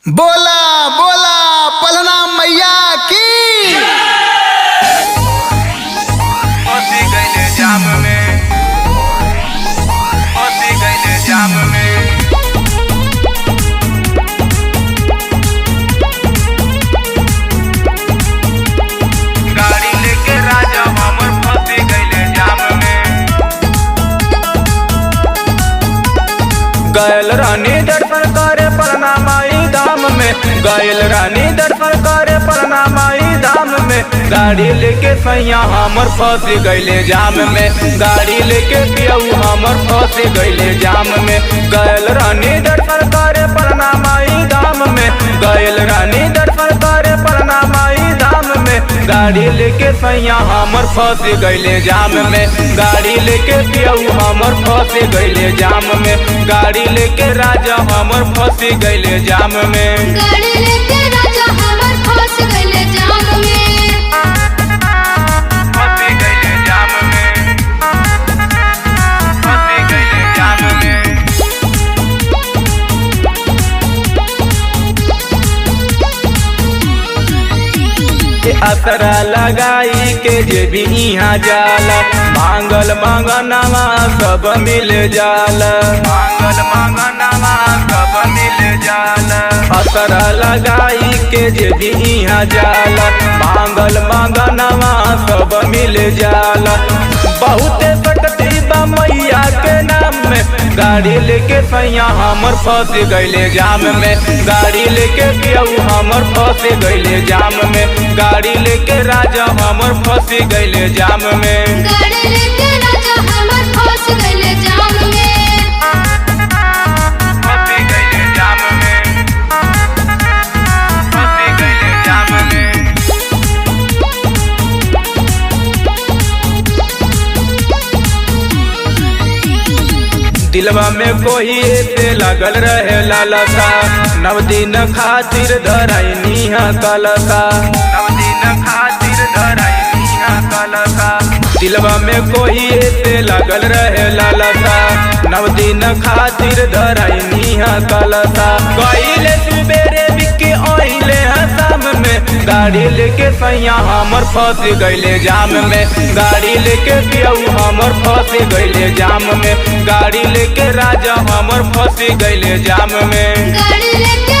बोला बोला पलना मैया की। फंसी गइले जाम में, फंसी गइले जाम में। गाड़ी लेके राजा हमर फंसी गइले जाम में। गयल रानी दर्शन करे पलना माई धाम में, गयल रानी दर्शन करे पलना माई धाम में। गाड़ी लेके सैया हमर फंस गइले जाम में, गाड़ी लेके पियऊ हमर फंस गइले जाम में। गयल रानी दर्शन करे पलना माई धाम में, गयल रानी दर्शन करे पलना माई धाम में। गाड़ी लेके सैया हमर फंस गइले जाम में, गाड़ी लेके पियऊ हमर फंस गइले जाम में। गाड़ी लेके राजा हमर फंस गइले जाम में, गाड़ी लेके राजा हमर फंस गइले जाम में। फंस गइले जाम में, फंस गइले जाम में। असरा लगाई के जे भी यहाँ जाला, मांगल मांगनवा सब मिल जाला, मांगल मांगनवा सब मिल जाला। असरा लगाई के जे भी यहाँ जाला, मांगल मांगनवा सब मिल जाला। बहुते सकती बा मैया के नाम में, गाड़ी लेके सैया हमर फंस गइले जाम में। गाड़ी लेके पियऊ हमर फंस गइले जाम में, गाड़ी लेके राजा हमर फंस गइले जाम में। गाड़ी लेके राजा हमर फंस गइले जाम में। फंस गइले जाम में, फंस गइले जाम में। दिलवा में कोई से लगल रहे लालसा, नव दिन खातिर धरैनी कलसा, नव दिन खातिर धरैनी कलसा। दिलवा में कोई से लगल रहे लालसा, नव दिन खातिर धरैनी कलसा। गइले सुबेरे बिके ओइले शाम में, गाड़ी लेके सैया हमर फंस गइले जाम में। गाड़ी लेके पियऊ हमर फंस गइले जाम में, गाड़ी लेके राजा हमर फंस गइले जाम में। गाड़ी लेके